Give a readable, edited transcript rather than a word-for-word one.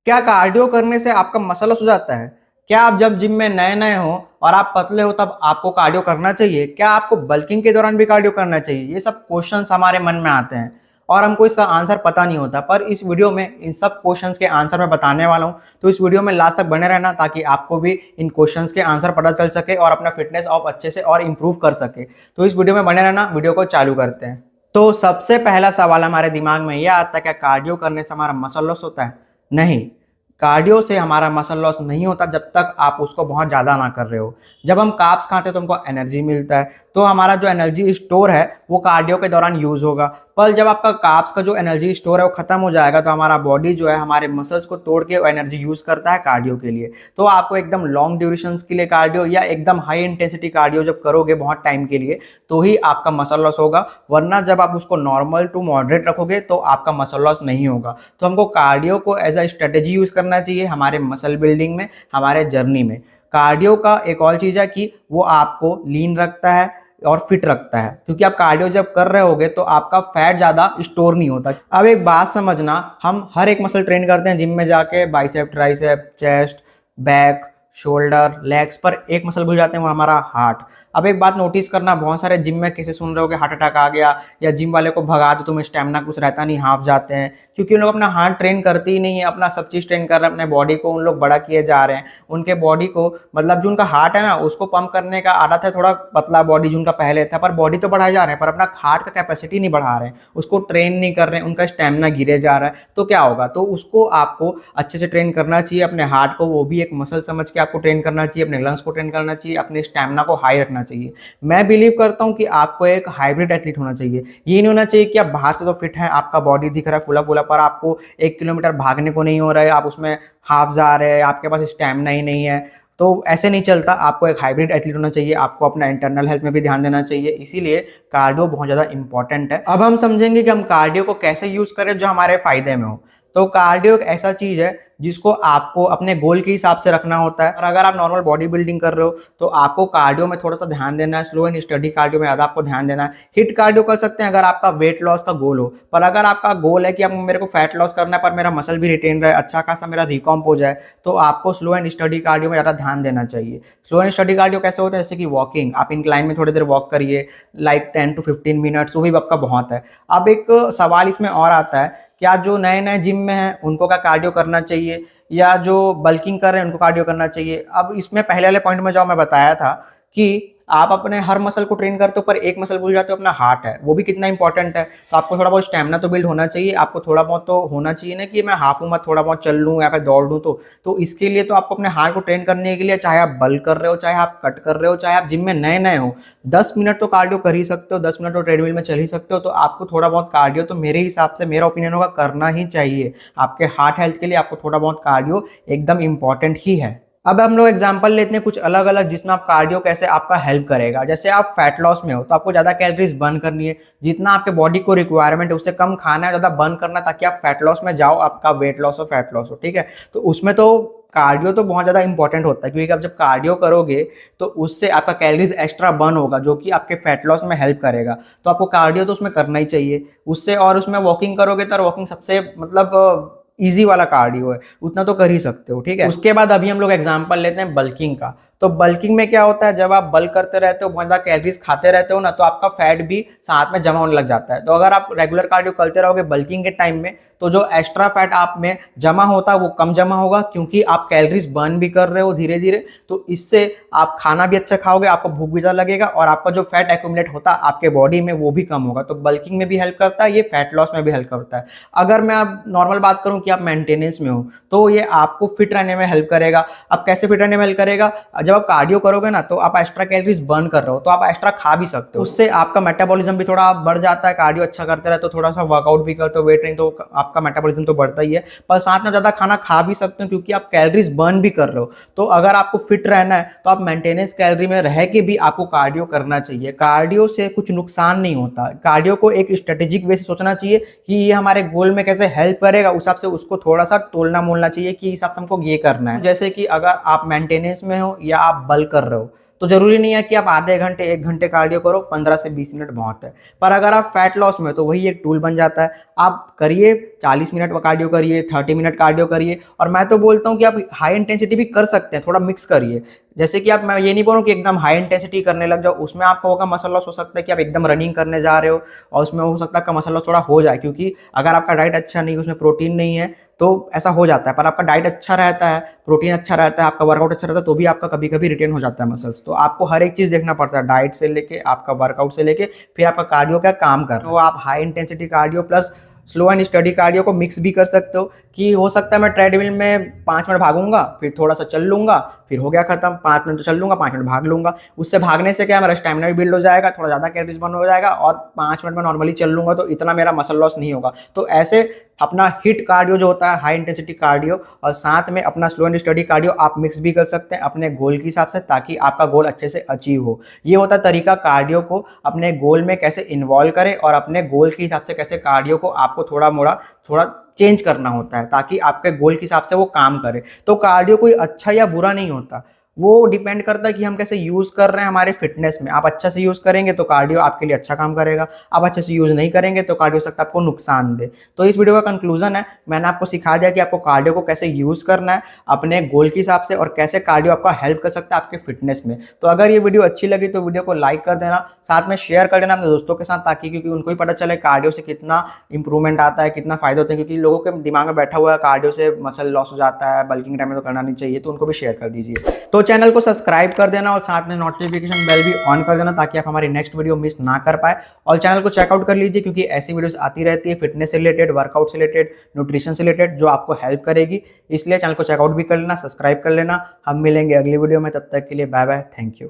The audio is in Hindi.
क्या कार्डियो करने से आपका मसल लॉस हो जाता है? क्या आप जब जिम में नए-नए हो और आप पतले हो तब आपको कार्डियो करना चाहिए? क्या आपको बल्किंग के दौरान भी कार्डियो करना चाहिए? ये सब क्वेश्चंस हमारे मन में आते हैं और हमको इसका आंसर पता नहीं होता। पर इस वीडियो में इन सब क्वेश्चंस के आंसर मैं बताने वाला हूँ। तो इस वीडियो में लास्ट तक बने रहना ताकि आपको भी इन क्वेश्चंस के आंसर पता चल सके और अपना फिटनेस आप अच्छे से और इम्प्रूव कर सके। तो इस वीडियो में बने रहना, वीडियो को चालू करते हैं। तो सबसे पहला सवाल हमारे दिमाग में यह आता है, क्या कार्डियो करने से हमारा मसल लॉस होता है? नहीं, कार्डियो से हमारा मसल लॉस नहीं होता जब तक आप उसको बहुत ज़्यादा ना कर रहे हो। जब हम कार्ब्स खाते हैं तो हमको एनर्जी मिलता है, तो हमारा जो एनर्जी स्टोर है वो कार्डियो के दौरान यूज़ होगा। पर जब आपका कार्ब्स का जो एनर्जी स्टोर है वो खत्म हो जाएगा तो हमारा बॉडी जो है हमारे मसल्स को तोड़ के वो एनर्जी यूज़ करता है कार्डियो के लिए। तो आपको एकदम लॉन्ग ड्यूरेशंस के लिए कार्डियो या एकदम हाई इंटेंसिटी कार्डियो जब करोगे बहुत टाइम के लिए तो ही आपका मसल लॉस होगा, वरना जब आप उसको नॉर्मल टू मॉडरेट रखोगे तो आपका मसल लॉस नहीं होगा। तो हमको कार्डियो को एज अ स्ट्रेटेजी यूज़ करना चाहिए हमारे मसल बिल्डिंग में, हमारे जर्नी में। कार्डियो का एक और चीज़ है कि वो आपको लीन रखता है और फिट रखता है, क्योंकि आप कार्डियो जब कर रहे होगे तो आपका फैट ज़्यादा स्टोर नहीं होता। अब एक बात समझना, हम हर एक मसल ट्रेन करते हैं जिम में जाके, bicep, tricep, chest, back, shoulder, legs, पर एक मसल भूल जाते हैं, वो हमारा हार्ट। अब एक बात नोटिस करना, बहुत सारे जिम में कैसे सुन रहे हो कि हार्ट अटैक आ गया या जिम वाले को भगा दो, तुम्हें स्टेमिना कुछ रहता नहीं, हाफ जाते हैं, क्योंकि उन लोग अपना हार्ट ट्रेन करते ही नहीं है, अपना सब चीज़ ट्रेन कर रहे हैं, अपने बॉडी को उन लोग बड़ा किए जा रहे हैं। उनके बॉडी को मतलब जो उनका हार्ट है ना उसको पंप करने का आदत है, थोड़ा पतला बॉडी जो उनका पहले था, पर बॉडी तो बढ़ाए जा रहे हैं पर अपना हार्ट का कैपेसिटी नहीं बढ़ा रहे हैं, उसको ट्रेन नहीं कर रहे हैं, उनका स्टेमिना गिरे जा रहा है। तो क्या होगा, तो उसको आपको अच्छे से ट्रेन करना चाहिए अपने हार्ट को, वो भी एक मसल समझ के आपको ट्रेन करना चाहिए, अपने लंग्स को ट्रेन करना चाहिए, अपने स्टेमिना को हाई रखना चाहिए। मैं बिलीव करता हूं कि आपको एक हाइब्रिड एथलीट होना चाहिए। ये नहीं होना चाहिए कि आप बाहर से तो फिट हैं, आपका बॉडी दिख रहा है फुला फुला, पर आपको 1 किलोमीटर भागने को नहीं हो रहा है, आप उसमें हाफ जा रहे हैं, आपके पास स्टैमिना ही नहीं है। तो ऐसे नहीं चलता, आपको एक हाइब्रिड एथलीट होना चाहिए, आपको अपना इंटरनल हेल्थ में भी ध्यान देना चाहिए, इसीलिए कार्डियो बहुत ज़्यादा इंपॉर्टेंट है। अब हम समझेंगे कि हम कार्डियो को कैसे यूज़ करें जो हमारे फायदे में हो। तो कार्डियो एक ऐसा चीज़ है जिसको आपको अपने गोल के हिसाब से रखना होता है, और अगर आप नॉर्मल बॉडी बिल्डिंग कर रहे हो तो आपको कार्डियो में थोड़ा सा ध्यान देना है, स्लो एंड स्टडी कार्डियो में ज़्यादा आपको ध्यान देना है। हिट कार्डियो कर सकते हैं अगर आपका वेट लॉस का गोल हो, पर अगर आपका गोल है कि अब मेरे को फैट लॉस करना है पर मेरा मसल भी रिटेन रहे, अच्छा खासा मेरा रिकॉम्प हो जाए, तो आपको स्लो एंड स्टडी कार्डियो में ज़्यादा ध्यान देना चाहिए। स्लो एंड स्टडी कार्डियो कैसे होता है, जैसे कि वॉकिंग, आप इंक्लाइन में थोड़ी देर वॉक करिए, लाइक 10 to 15 मिनट्स, वो भी आपका बहुत है। अब एक सवाल इसमें और आता है, क्या जो नए नए जिम में हैं उनको क्या कार्डियो करना चाहिए, या जो बल्किंग कर रहे हैं उनको कार्डियो करना चाहिए? अब इसमें पहले वाले पॉइंट में जो मैं बताया था कि आप अपने हर मसल को ट्रेन करते हो पर एक मसल भूल जाते हो, अपना हार्ट है, वो भी कितना इंपॉर्टेंट है। तो आपको थोड़ा बहुत स्टेमिना तो बिल्ड होना चाहिए, आपको थोड़ा बहुत तो होना चाहिए ना कि मैं हाफ हूँ, मैं थोड़ा बहुत चल लूँ या फिर दौड़ लूँ। तो इसके लिए तो आपको अपने हार्ट को ट्रेन करने के लिए, चाहे आप बल्क कर रहे हो, चाहे आप कट कर रहे हो, चाहे आप जिम में नए नए हो, 10 मिनट तो कार्डियो कर ही सकते हो, 10 मिनट तो ट्रेडमिल में चल ही सकते हो। तो आपको थोड़ा बहुत कार्डियो तो मेरे हिसाब से, मेरा ओपिनियन होगा, करना ही चाहिए। आपके हार्ट हेल्थ के लिए आपको थोड़ा बहुत कार्डियो एकदम इंपॉर्टेंट ही है। अब हम लोग एग्जांपल लेते हैं कुछ अलग अलग, जिसमें आप कार्डियो कैसे आपका हेल्प करेगा। जैसे आप फैट लॉस में हो तो आपको ज़्यादा कैलोरीज बर्न करनी है, जितना आपके बॉडी को रिक्वायरमेंट है उससे कम खाना है, ज़्यादा बर्न करना, ताकि आप फैट लॉस में जाओ, आपका वेट लॉस हो, फैट लॉस हो, ठीक है। तो उसमें तो कार्डियो तो बहुत ज़्यादा इंपॉर्टेंट होता है, क्योंकि आप जब कार्डियो करोगे तो उससे आपका कैलोरीज एक्स्ट्रा बर्न होगा जो कि आपके फैट लॉस में हेल्प करेगा। तो आपको कार्डियो तो उसमें करना ही चाहिए उससे। और उसमें वॉकिंग करोगे तो वॉकिंग सबसे मतलब इजी वाला कार्डियो है, उतना तो कर ही सकते हो, ठीक है। उसके बाद अभी हम लोग एग्जांपल लेते हैं बल्किंग का। तो बल्किंग में क्या होता है, जब आप बल्क करते रहते हो, बहुत ज़्यादा कैलोरीज खाते रहते हो ना, तो आपका फैट भी साथ में जमा होने लग जाता है। तो अगर आप रेगुलर कार्डियो करते रहोगे बल्किंग के टाइम में, तो जो एक्स्ट्रा फैट आप में जमा होता है वो कम जमा होगा, क्योंकि आप कैलोरीज बर्न भी कर रहे हो धीरे धीरे। तो इससे आप खाना भी अच्छा खाओगे, आपको भूख भी ज़्यादा लगेगा, और आपका जो फैट एक्यूमुलेट होता है आपके बॉडी में वो भी कम होगा। तो बल्किंग में भी हेल्प करता है ये, फैट लॉस में भी हेल्प करता है। अगर मैं अब नॉर्मल बात करूं कि आप मेंटेनेंस में हो, तो ये आपको फिट रहने में हेल्प करेगा। अब कैसे फिट रहने में हेल्प करेगा, जब आप कार्डियो करोगे ना तो आप एक्स्ट्रा कैलोरीज बर्न कर रहे हो, तो आप एक्स्ट्रा खा भी सकते हो, उससे आपका मेटाबॉलिज्म भी थोड़ा बढ़ जाता है। कार्डियो अच्छा करते रहे तो थोड़ा सा वर्कआउट भी करते हो, वेट ट्रेनिंग, तो आपका मेटाबॉलिज्म तो बढ़ता ही है, पर साथ में ज़्यादा खाना खा भी सकते हो क्योंकि आप कैलोरीज बर्न भी कर रहे हो। तो अगर आपको फिट रहना है तो आप मेंटेनेंस कैलोरी में रह के भी आपको कार्डियो करना चाहिए। कार्डियो से कुछ नुकसान नहीं होता, कार्डियो को एक स्ट्रेटेजिक वे से सोचना चाहिए कि ये हमारे गोल में कैसे हेल्प करेगा, उस हिसाब से उसको थोड़ा सा तोलना मोलना चाहिए कि इस हिसाब से हमको ये करना है। जैसे कि अगर आप मेंटेनेंस में हो या आप बल्क कर रहे हो, तो जरूरी नहीं है कि आप आधे घंटे 1 घंटे कार्डियो करो, 15 से 20 मिनट बहुत है। पर अगर आप फैट लॉस में, तो वही एक टूल बन जाता है। आप करिए 40 मिनट कार्डियो करिए, 30 मिनट कार्डियो करिए, और मैं तो बोलता हूँ कि आप हाई इंटेंसिटी भी कर सकते हैं, थोड़ा मिक्स करिए। जैसे कि आप, मैं ये नहीं बोल रहा हूँ कि एकदम हाई इंटेंसिटी करने लग जाओ, उसमें आपका होगा मसल लॉस। हो सकता है कि आप एकदम रनिंग करने जा रहे हो और उसमें हो सकता है आपका मसल लॉस थोड़ा हो जाए, क्योंकि अगर आपका डाइट अच्छा नहीं है, उसमें प्रोटीन नहीं है, तो ऐसा हो जाता है। पर आपका डाइट अच्छा रहता है, प्रोटीन अच्छा रहता है, आपका वर्कआउट अच्छा रहता है, तो भी आपका कभी कभी रिटेन हो जाता है मसल्स। तो आपको हर एक चीज़ देखना पड़ता है, डाइट से लेके आपका वर्कआउट से लेके फिर आपका कार्डियो क्या काम कर रहा है। तो आप high intensity cardio plus slow and study cardio को मिक्स भी कर सकते हो, कि हो सकता है मैं ट्रेडमिल में 5 मिनट भागूंगा, फिर थोड़ा सा चल लूंगा, फिर हो गया खत्म, 5 मिनट तो चल लूंगा, 5 मिनट भाग लूंगा। उससे भागने से क्या, मेरा स्टेमिना भी बिल्ड हो जाएगा, थोड़ा ज़्यादा कैलोरीज बर्न हो जाएगा, और 5 मिनट में नॉर्मली चल लूंगा, तो इतना मेरा मसल लॉस नहीं होगा। तो ऐसे अपना हिट कार्डियो जो होता है, हाई इंटेंसिटी कार्डियो, और साथ में अपना स्लो एंड स्टडी कार्डियो आप मिक्स भी कर सकते हैं अपने गोल के हिसाब से, ताकि आपका गोल अच्छे से अचीव हो। ये होता है तरीका कार्डियो को अपने गोल में कैसे इन्वॉल्व करें, और अपने गोल के हिसाब से कैसे कार्डियो को आपको थोड़ा चेंज करना होता है, ताकि आपके गोल के हिसाब से वो काम करे। तो कार्डियो कोई अच्छा या बुरा नहीं होता, वो डिपेंड करता है कि हम कैसे यूज कर रहे हैं हमारे फिटनेस में। आप अच्छा से यूज करेंगे तो कार्डियो आपके लिए अच्छा काम करेगा, आप अच्छे से यूज नहीं करेंगे तो कार्डियो सकता है आपको नुकसान दे। तो इस वीडियो का कंक्लूजन है, मैंने आपको सिखा दिया कि आपको कार्डियो को कैसे यूज करना है अपने गोल के हिसाब से, और कैसे कार्डियो आपका हेल्प कर सकता है आपके फिटनेस में। तो अगर ये वीडियो अच्छी लगी तो वीडियो को लाइक कर देना, साथ में शेयर कर देना अपने दोस्तों के साथ, ताकि क्योंकि उनको भी पता चले कार्डियो से कितना इंप्रूवमेंट आता है, कितना फायदा होता है। क्योंकि लोगों के दिमाग में बैठा हुआ है कार्डियो से मसल लॉस हो जाता है, बल्किंग टाइम में तो करना नहीं चाहिए, तो उनको भी शेयर कर दीजिए। तो चैनल को सब्सक्राइब कर देना और साथ में नोटिफिकेशन बेल भी ऑन कर देना, ताकि आप हमारी नेक्स्ट वीडियो मिस ना कर पाए। और चैनल को चेकआउट कर लीजिए, क्योंकि ऐसी वीडियोस आती रहती है फिटनेस से रिलेटेड, वर्कआउट से रिलेटेड, न्यूट्रिशन से रिलेटेड, जो आपको हेल्प करेगी। इसलिए चैनल को चेकआउट भी कर लेना, सब्सक्राइब कर लेना। हम मिलेंगे अगली वीडियो में, तब तक के लिए बाय बाय, थैंक यू।